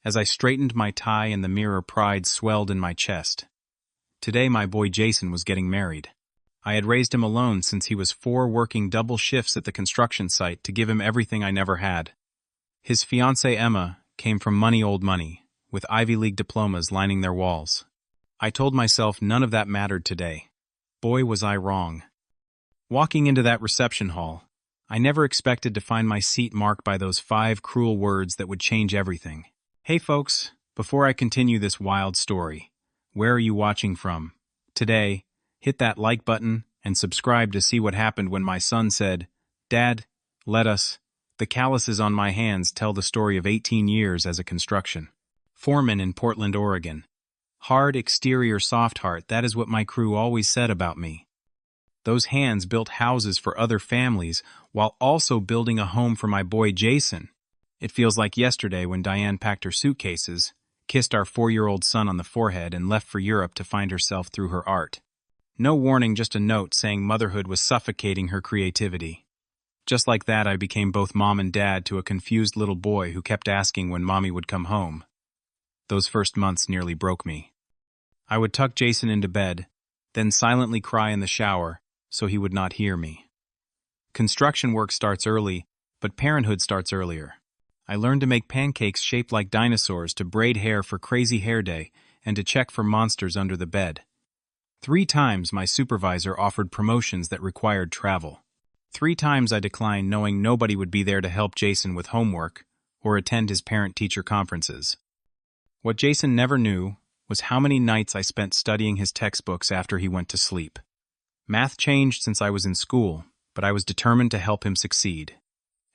As I straightened my tie in the mirror, pride swelled in my chest. Today my boy Jason was getting married. I had raised him alone since he was 4, working double shifts at the construction site to give him everything I never had. His fiancée Emma came from old money, with Ivy League diplomas lining their walls. I told myself none of that mattered today. Boy, was I wrong. Walking into that reception hall, I never expected to find my seat marked by those 5 cruel words that would change everything. Hey folks, before I continue this wild story, where are you watching from? Today, hit that like button and subscribe to see what happened when my son said, "Dad, let us." The calluses on my hands tell the story of 18 years as a construction foreman in Portland, Oregon. Hard exterior, soft heart, that is what my crew always said about me. Those hands built houses for other families while also building a home for my boy Jason. It feels like yesterday when Diane packed her suitcases, kissed our 4-year-old son on the forehead, and left for Europe to find herself through her art. No warning, just a note saying motherhood was suffocating her creativity. Just like that, I became both mom and dad to a confused little boy who kept asking when mommy would come home. Those first months nearly broke me. I would tuck Jason into bed, then silently cry in the shower so he would not hear me. Construction work starts early, but parenthood starts earlier. I learned to make pancakes shaped like dinosaurs, to braid hair for crazy hair day, and to check for monsters under the bed. 3 times my supervisor offered promotions that required travel. 3 times I declined, knowing nobody would be there to help Jason with homework or attend his parent-teacher conferences. What Jason never knew was how many nights I spent studying his textbooks after he went to sleep. Math changed since I was in school, but I was determined to help him succeed.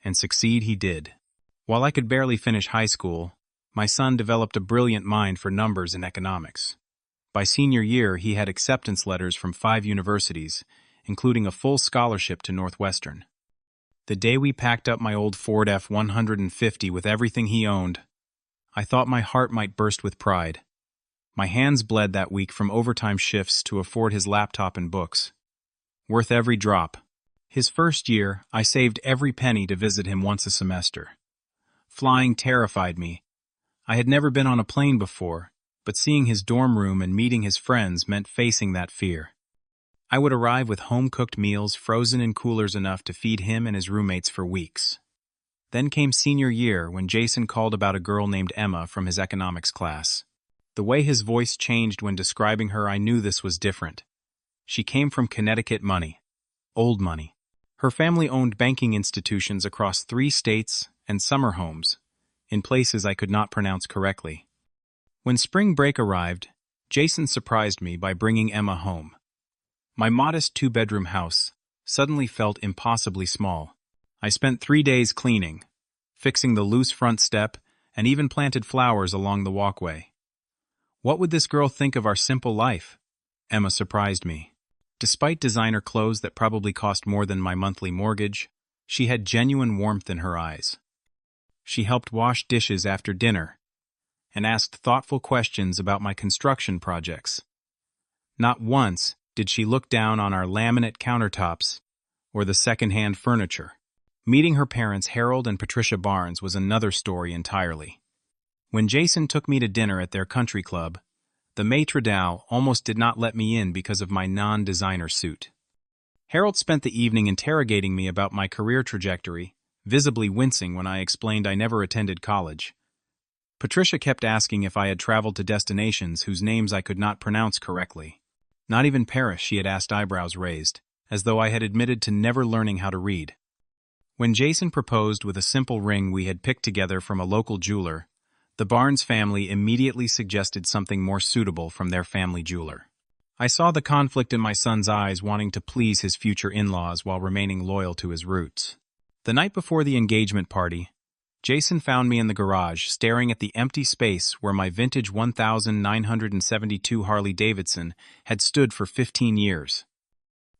And succeed he did. While I could barely finish high school, my son developed a brilliant mind for numbers and economics. By senior year, he had acceptance letters from 5 universities, including a full scholarship to Northwestern. The day we packed up my old Ford F-150 with everything he owned, I thought my heart might burst with pride. My hands bled that week from overtime shifts to afford his laptop and books. Worth every drop. His first year, I saved every penny to visit him once a semester. Flying terrified me. I had never been on a plane before, but seeing his dorm room and meeting his friends meant facing that fear. I would arrive with home-cooked meals frozen in coolers enough to feed him and his roommates for weeks. Then came senior year, when Jason called about a girl named Emma from his economics class. The way his voice changed when describing her, I knew this was different. She came from Connecticut money. Old money. Her family owned banking institutions across 3 states and summer homes, in places I could not pronounce correctly. When spring break arrived, Jason surprised me by bringing Emma home. My modest 2-bedroom house suddenly felt impossibly small. I spent 3 days cleaning, fixing the loose front step, and even planted flowers along the walkway. What would this girl think of our simple life? Emma surprised me. Despite designer clothes that probably cost more than my monthly mortgage, she had genuine warmth in her eyes. She helped wash dishes after dinner and asked thoughtful questions about my construction projects. Not once did she look down on our laminate countertops or the second-hand furniture. Meeting her parents, Harold and Patricia Barnes, was another story entirely. When Jason took me to dinner at their country club, the maitre d' almost did not let me in because of my non-designer suit. Harold spent the evening interrogating me about my career trajectory, visibly wincing when I explained I never attended college. Patricia kept asking if I had traveled to destinations whose names I could not pronounce correctly. Not even Paris, she had asked, eyebrows raised, as though I had admitted to never learning how to read. When Jason proposed with a simple ring we had picked together from a local jeweler, the Barnes family immediately suggested something more suitable from their family jeweler. I saw the conflict in my son's eyes, wanting to please his future in-laws while remaining loyal to his roots. The night before the engagement party, Jason found me in the garage, staring at the empty space where my vintage 1972 Harley-Davidson had stood for 15 years.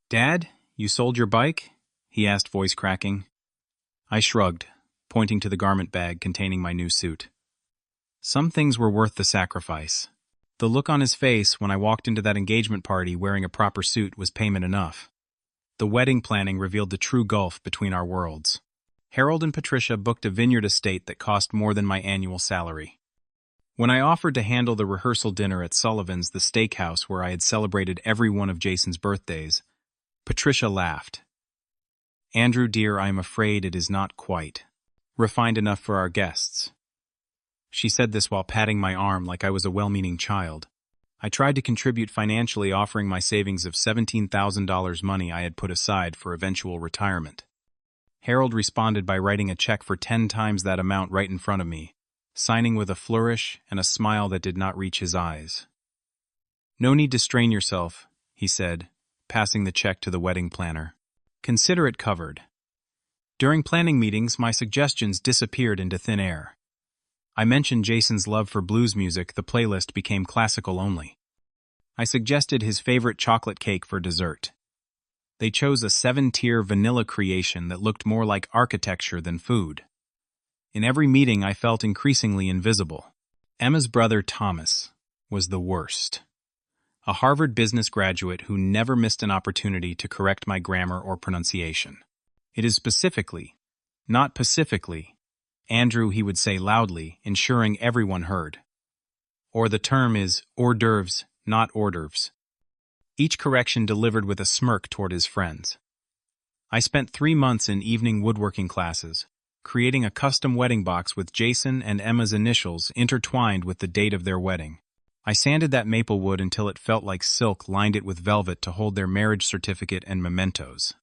"Dad, you sold your bike?" he asked, voice cracking. I shrugged, pointing to the garment bag containing my new suit. Some things were worth the sacrifice. The look on his face when I walked into that engagement party wearing a proper suit was payment enough. The wedding planning revealed the true gulf between our worlds. Harold and Patricia booked a vineyard estate that cost more than my annual salary. When I offered to handle the rehearsal dinner at Sullivan's, the steakhouse where I had celebrated every one of Jason's birthdays, Patricia laughed. "Andrew, dear, I am afraid it is not quite refined enough for our guests." She said this while patting my arm like I was a well-meaning child. I tried to contribute financially, offering my savings of $17,000 money I had put aside for eventual retirement. Harold responded by writing a check for 10 times that amount right in front of me, signing with a flourish and a smile that did not reach his eyes. "No need to strain yourself," he said, passing the check to the wedding planner. "Consider it covered." During planning meetings, my suggestions disappeared into thin air. I mentioned Jason's love for blues music. The playlist became classical only. I suggested his favorite chocolate cake for dessert. They chose a 7-tier vanilla creation that looked more like architecture than food. In every meeting, I felt increasingly invisible. Emma's brother, Thomas, was the worst. A Harvard business graduate who never missed an opportunity to correct my grammar or pronunciation. "It is specifically, not pacifically, Andrew," he would say loudly, ensuring everyone heard. Or the term is hors d'oeuvres, not hors d'oeuvres. Each correction delivered with a smirk toward his friends. I spent 3 months in evening woodworking classes, creating a custom wedding box with Jason and Emma's initials intertwined with the date of their wedding. I sanded that maple wood until it felt like silk, lined it with velvet to hold their marriage certificate and mementos.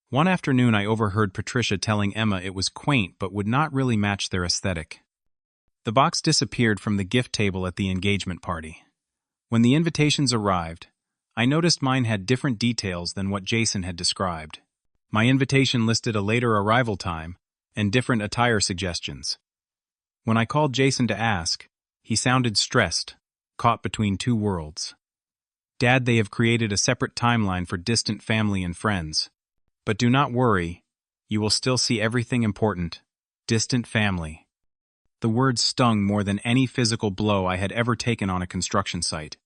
One afternoon, I overheard Patricia telling Emma it was quaint but would not really match their aesthetic. The box disappeared from the gift table at the engagement party. When the invitations arrived, I noticed mine had different details than what Jason had described. My invitation listed a later arrival time and different attire suggestions. When I called Jason to ask, he sounded stressed, caught between two worlds. "Dad, they have created a separate timeline for distant family and friends. But do not worry, you will still see everything important. Distant family." The words stung more than any physical blow I had ever taken on a construction site.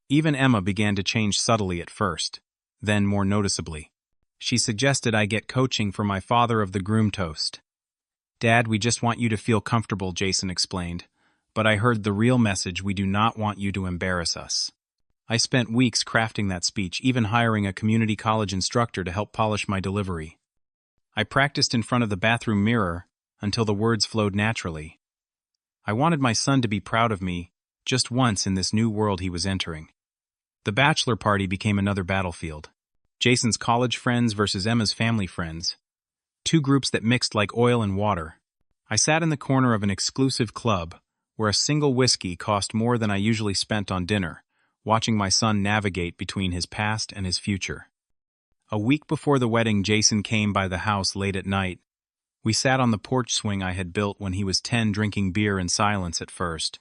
Even Emma began to change subtly at first, then more noticeably. She suggested I get coaching for my father of the groom toast. "Dad, we just want you to feel comfortable," Jason explained. "But I heard the real message: we do not want you to embarrass us." I spent weeks crafting that speech, even hiring a community college instructor to help polish my delivery. I practiced in front of the bathroom mirror until the words flowed naturally. I wanted my son to be proud of me, just once in this new world he was entering. The bachelor party became another battlefield. Jason's college friends versus Emma's family friends. Two groups that mixed like oil and water. I sat in the corner of an exclusive club where a single whiskey cost more than I usually spent on dinner, watching my son navigate between his past and his future. A week before the wedding, Jason came by the house late at night. We sat on the porch swing I had built when he was 10, drinking beer in silence at first.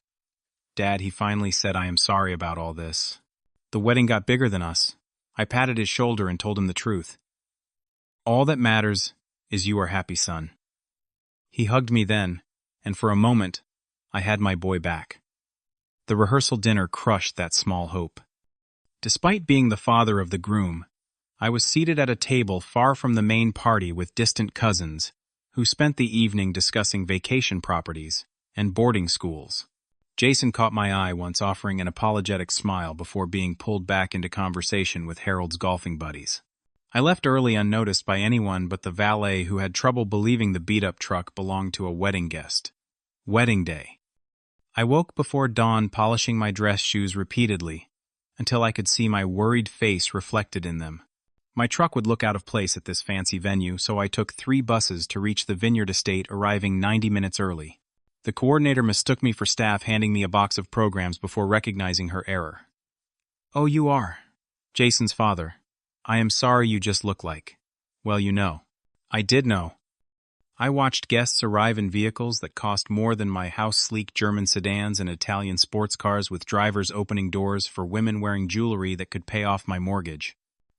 "Dad," he finally said, "I am sorry about all this. The wedding got bigger than us." I patted his shoulder and told him the truth. "All that matters is you are happy, son." He hugged me then, and for a moment, I had my boy back. The rehearsal dinner crushed that small hope. Despite being the father of the groom, I was seated at a table far from the main party with distant cousins, who spent the evening discussing vacation properties and boarding schools. Jason caught my eye once, offering an apologetic smile before being pulled back into conversation with Harold's golfing buddies. I left early, unnoticed by anyone but the valet, who had trouble believing the beat-up truck belonged to a wedding guest. Wedding day. I woke before dawn, polishing my dress shoes repeatedly, until I could see my worried face reflected in them. My truck would look out of place at this fancy venue, so I took 3 buses to reach the Vineyard Estate, arriving 90 minutes early. The coordinator mistook me for staff, handing me a box of programs before recognizing her error. "Oh, you are Jason's father. I am sorry, you just look like..." "Well, you know." I did know. I watched guests arrive in vehicles that cost more than my house, sleek German sedans and Italian sports cars with drivers opening doors for women wearing jewelry that could pay off my mortgage.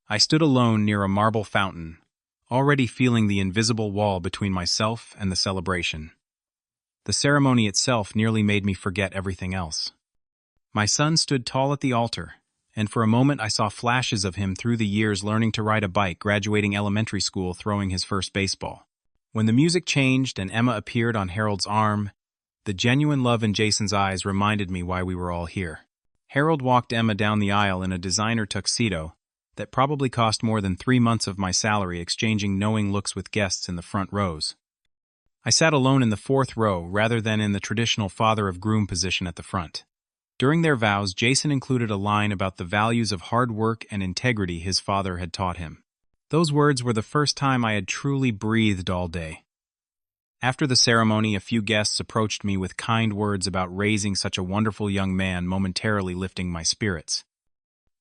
I stood alone near a marble fountain, already feeling the invisible wall between myself and the celebration. The ceremony itself nearly made me forget everything else. My son stood tall at the altar, and for a moment I saw flashes of him through the years, learning to ride a bike, graduating elementary school, throwing his first baseball. When the music changed and Emma appeared on Harold's arm, The genuine love in Jason's eyes reminded me why we were all here. Harold walked Emma down the aisle in a designer tuxedo that probably cost more than 3 months of my salary, exchanging knowing looks with guests in the front rows. I sat alone in the 4th row rather than in the traditional father-of-groom position at the front. During their vows, Jason included a line about the values of hard work and integrity his father had taught him. Those words were the first time I had truly breathed all day. After the ceremony, a few guests approached me with kind words about raising such a wonderful young man, momentarily lifting my spirits.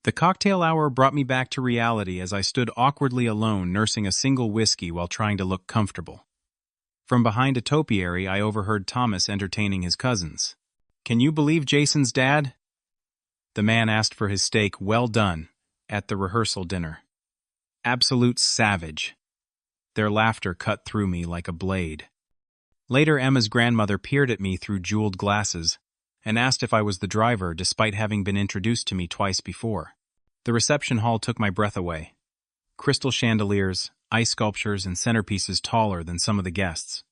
The cocktail hour brought me back to reality as I stood awkwardly alone, nursing a single whiskey while trying to look comfortable. From behind a topiary, I overheard Thomas entertaining his cousins. "Can you believe Jason's dad?" The man asked for his steak well done at the rehearsal dinner. Absolute savage. Their laughter cut through me like a blade. Later, Emma's grandmother peered at me through jeweled glasses and asked if I was the driver, despite having been introduced to me twice before. The reception hall took my breath away. Crystal chandeliers, ice sculptures, and centerpieces taller than some of the guests.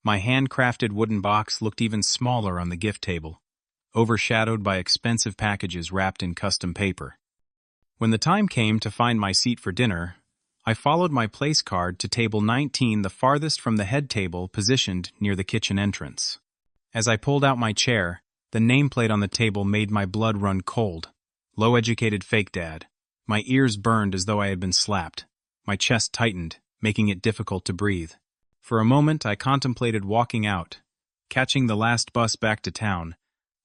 My handcrafted wooden box looked even smaller on the gift table, overshadowed by expensive packages wrapped in custom paper. When the time came to find my seat for dinner, I followed my place card to table 19, the farthest from the head table, positioned near the kitchen entrance. As I pulled out my chair, the nameplate on the table made my blood run cold. Low-educated fake dad. My ears burned as though I had been slapped. My chest tightened, making it difficult to breathe. For a moment, I contemplated walking out, catching the last bus back to town,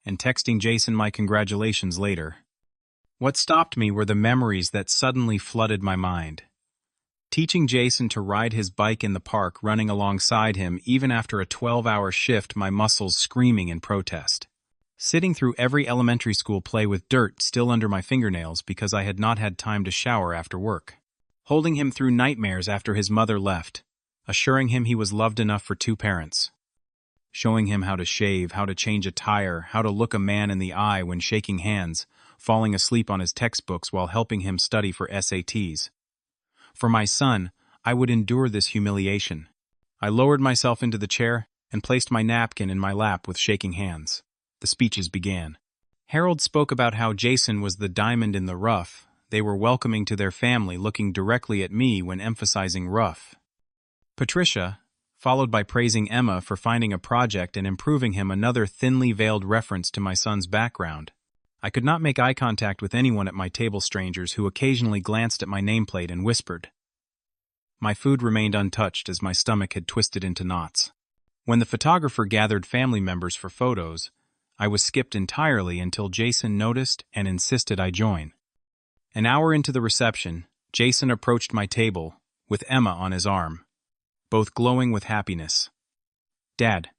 and texting Jason my congratulations later. What stopped me were the memories that suddenly flooded my mind. Teaching Jason to ride his bike in the park, running alongside him even after a 12-hour shift, my muscles screaming in protest. Sitting through every elementary school play with dirt still under my fingernails because I had not had time to shower after work. Holding him through nightmares after his mother left, assuring him he was loved enough for 2 parents. Showing him how to shave, how to change a tire, how to look a man in the eye when shaking hands, falling asleep on his textbooks while helping him study for SATs. For my son, I would endure this humiliation. I lowered myself into the chair and placed my napkin in my lap with shaking hands. The speeches began. Harold spoke about how Jason was the diamond in the rough. They were welcoming to their family, looking directly at me when emphasizing rough. Patricia, followed by praising Emma for finding a project and improving him, another thinly veiled reference to my son's background. I could not make eye contact with anyone at my table, strangers who occasionally glanced at my nameplate and whispered. My food remained untouched as my stomach had twisted into knots. When the photographer gathered family members for photos, I was skipped entirely until Jason noticed and insisted I join. An hour into the reception, Jason approached my table, with Emma on his arm, both glowing with happiness. "Dad,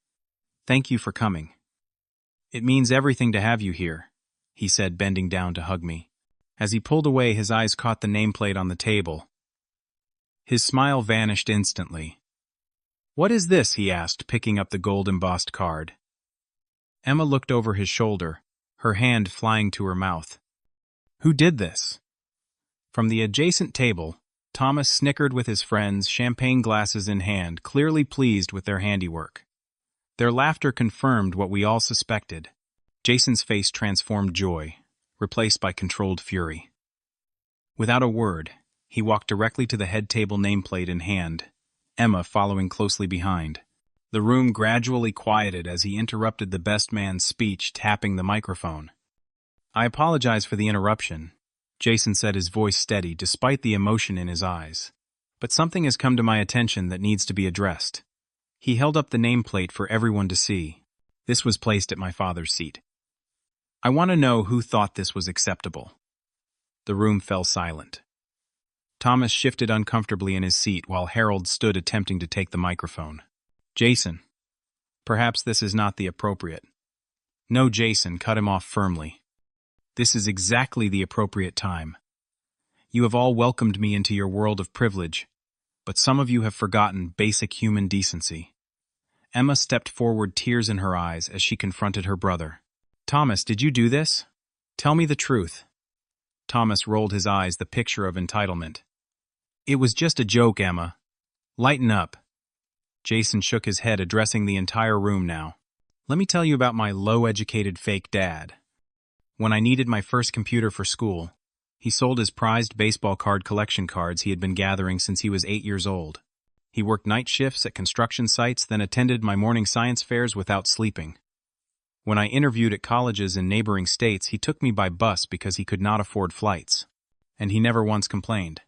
thank you for coming. It means everything to have you here," he said, bending down to hug me. As he pulled away, his eyes caught the nameplate on the table. His smile vanished instantly. "What is this?" he asked, picking up the gold-embossed card. Emma looked over his shoulder, her hand flying to her mouth. "Who did this?" From the adjacent table, Thomas snickered with his friends, champagne glasses in hand, clearly pleased with their handiwork. Their laughter confirmed what we all suspected. Jason's face transformed joy, replaced by controlled fury. Without a word, he walked directly to the head table, nameplate in hand, Emma following closely behind. The room gradually quieted as he interrupted the best man's speech, tapping the microphone. "I apologize for the interruption," Jason said, his voice steady despite the emotion in his eyes. "But something has come to my attention that needs to be addressed." He held up the nameplate for everyone to see. This was placed at my father's seat. "I want to know who thought this was acceptable." The room fell silent. Thomas shifted uncomfortably in his seat while Harold stood attempting to take the microphone. "Jason, perhaps this is not the appropriate." "No," Jason cut him off firmly. "This is exactly the appropriate time. You have all welcomed me into your world of privilege, but some of you have forgotten basic human decency." Emma stepped forward, tears in her eyes, as she confronted her brother. "Thomas, did you do this? Tell me the truth." Thomas rolled his eyes, the picture of entitlement. "It was just a joke, Emma. Lighten up." Jason shook his head, addressing the entire room now. Let me tell you about my low-educated fake dad. When I needed my first computer for school, he sold his prized baseball card collection cards he had been gathering since he was 8 years old. He worked night shifts at construction sites, then attended my morning science fairs without sleeping. When I interviewed at colleges in neighboring states, he took me by bus because he could not afford flights. And he never once complained.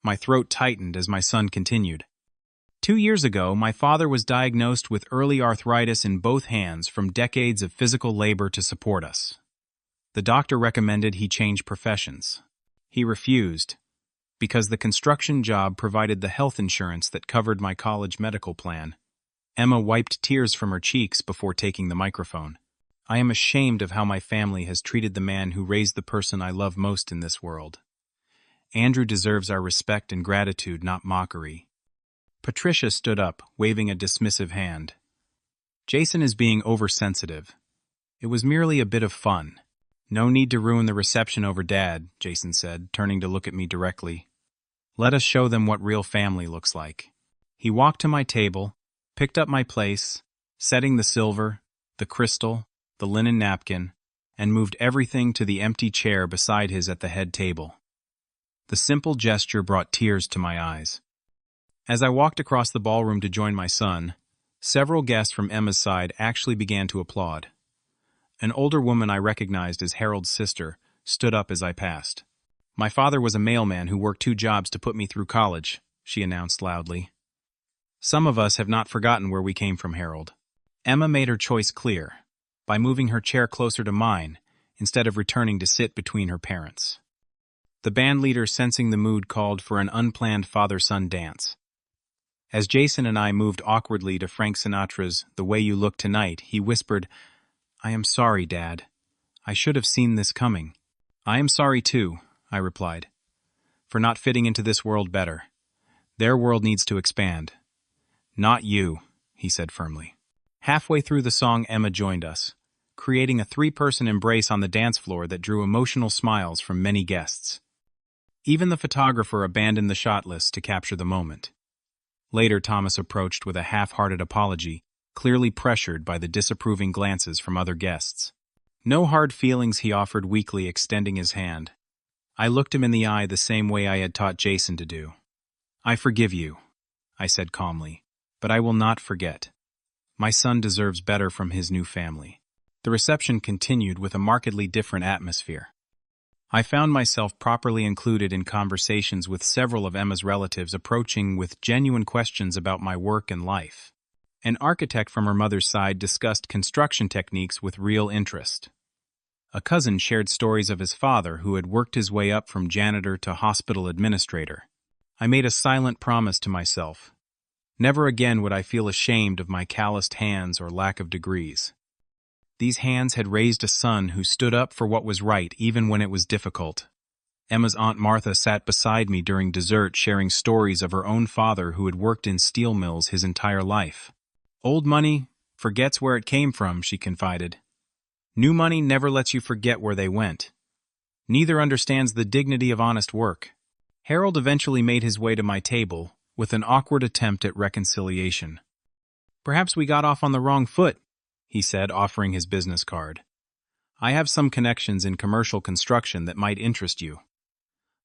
My throat tightened as my son continued. 2 years ago, my father was diagnosed with early arthritis in both hands from decades of physical labor to support us. The doctor recommended he change professions. He refused, because the construction job provided the health insurance that covered my college medical plan. Emma wiped tears from her cheeks before taking the microphone. I am ashamed of how my family has treated the man who raised the person I love most in this world. Andrew deserves our respect and gratitude, not mockery. Patricia stood up, waving a dismissive hand. Jason is being oversensitive. It was merely a bit of fun. No need to ruin the reception over Dad, Jason said, turning to look at me directly. Let us show them what real family looks like. He walked to my table, picked up my place, setting the silver, the crystal, the linen napkin, and moved everything to the empty chair beside his at the head table. The simple gesture brought tears to my eyes. As I walked across the ballroom to join my son, several guests from Emma's side actually began to applaud. An older woman I recognized as Harold's sister stood up as I passed. My father was a mailman who worked 2 jobs to put me through college, she announced loudly. Some of us have not forgotten where we came from, Harold. Emma made her choice clear, by moving her chair closer to mine, instead of returning to sit between her parents. The band leader, sensing the mood, called for an unplanned father-son dance. As Jason and I moved awkwardly to Frank Sinatra's "The Way You Look Tonight," he whispered, "I am sorry, Dad. I should have seen this coming." "I am sorry too," I replied, "for not fitting into this world better. Their world needs to expand." "Not you," he said firmly. Halfway through the song, Emma joined us, creating a 3-person embrace on the dance floor that drew emotional smiles from many guests. Even the photographer abandoned the shot list to capture the moment. Later, Thomas approached with a half-hearted apology, clearly pressured by the disapproving glances from other guests. "No hard feelings," he offered weakly, extending his hand. I looked him in the eye the same way I had taught Jason to do. "I forgive you," I said calmly, "but I will not forget. My son deserves better from his new family." The reception continued with a markedly different atmosphere. I found myself properly included in conversations with several of Emma's relatives, approaching with genuine questions about my work and life. An architect from her mother's side discussed construction techniques with real interest. A cousin shared stories of his father, who had worked his way up from janitor to hospital administrator. I made a silent promise to myself. Never again would I feel ashamed of my calloused hands or lack of degrees. These hands had raised a son who stood up for what was right even when it was difficult. Emma's Aunt Martha sat beside me during dessert, sharing stories of her own father who had worked in steel mills his entire life. "Old money forgets where it came from," she confided. "New money never lets you forget where they went. Neither understands the dignity of honest work." Harold eventually made his way to my table with an awkward attempt at reconciliation. "Perhaps we got off on the wrong foot," he said, offering his business card. "I have some connections in commercial construction that might interest you."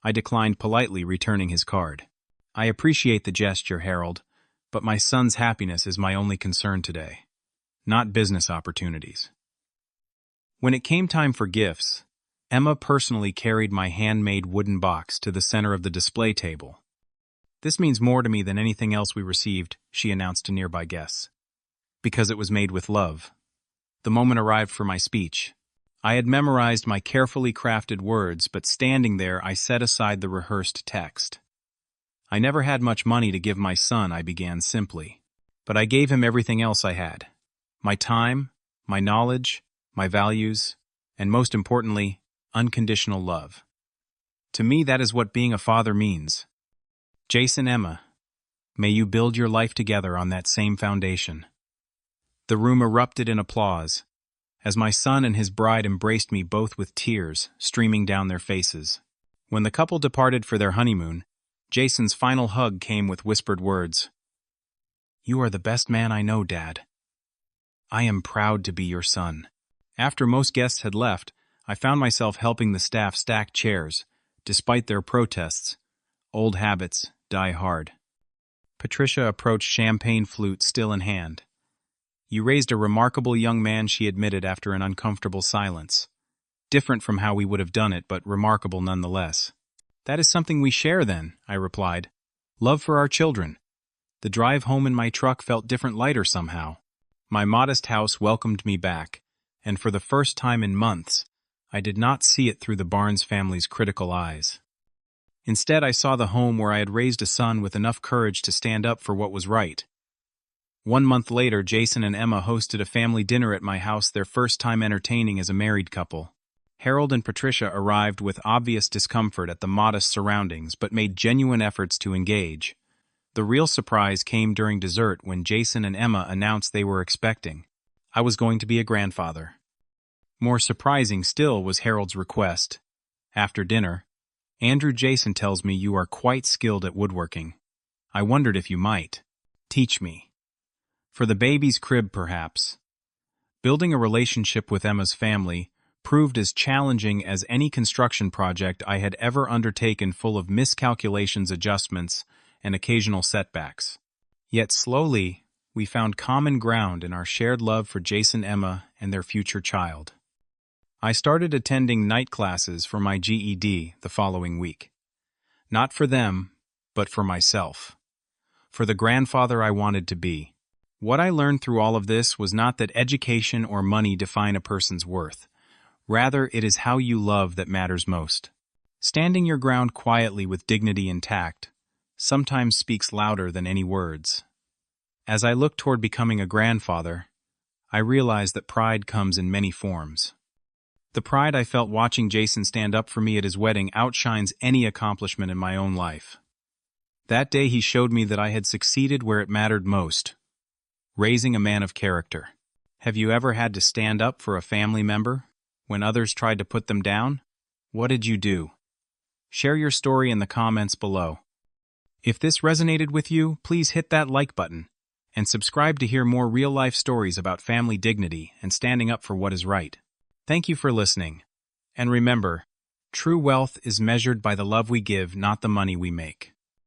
I declined politely, returning his card. "I appreciate the gesture, Harold, but my son's happiness is my only concern today, not business opportunities." When it came time for gifts, Emma personally carried my handmade wooden box to the center of the display table. "This means more to me than anything else we received," she announced to nearby guests, "because it was made with love." The moment arrived for my speech. I had memorized my carefully crafted words, but standing there, I set aside the rehearsed text. "I never had much money to give my son," I began simply, "but I gave him everything else I had. My time, my knowledge, my values, and most importantly, unconditional love. To me, that is what being a father means. Jason, Emma, may you build your life together on that same foundation." The room erupted in applause, as my son and his bride embraced me, both with tears streaming down their faces. When the couple departed for their honeymoon, Jason's final hug came with whispered words. "You are the best man I know, Dad." I am proud to be your son. After most guests had left, I found myself helping the staff stack chairs, despite their protests. Old habits die hard. Patricia approached champagne flute still in hand. You raised a remarkable young man, she admitted after an uncomfortable silence. Different from how we would have done it, but remarkable nonetheless. That is something we share then, I replied. Love for our children. The drive home in my truck felt different, lighter somehow. My modest house welcomed me back, and for the first time in months, I did not see it through the Barnes family's critical eyes. Instead, I saw the home where I had raised a son with enough courage to stand up for what was right. 1 month later, Jason and Emma hosted a family dinner at my house, their first time entertaining as a married couple. Harold and Patricia arrived with obvious discomfort at the modest surroundings, but made genuine efforts to engage. The real surprise came during dessert when Jason and Emma announced they were expecting. I was going to be a grandfather. More surprising still was Harold's request. After dinner, Andrew, Jason tells me you are quite skilled at woodworking. I wondered if you might teach me. For the baby's crib, perhaps. Building a relationship with Emma's family proved as challenging as any construction project I had ever undertaken, full of miscalculations, adjustments, and occasional setbacks. Yet slowly, we found common ground in our shared love for Jason, Emma, and their future child. I started attending night classes for my GED the following week. Not for them, but for myself. For the grandfather I wanted to be. What I learned through all of this was not that education or money define a person's worth. Rather, it is how you love that matters most. Standing your ground quietly with dignity intact sometimes speaks louder than any words. As I look toward becoming a grandfather, I realize that pride comes in many forms. The pride I felt watching Jason stand up for me at his wedding outshines any accomplishment in my own life. That day he showed me that I had succeeded where it mattered most, raising a man of character. Have you ever had to stand up for a family member when others tried to put them down? What did you do? Share your story in the comments below. If this resonated with you, please hit that like button and subscribe to hear more real-life stories about family dignity and standing up for what is right. Thank you for listening. And remember, true wealth is measured by the love we give, not the money we make.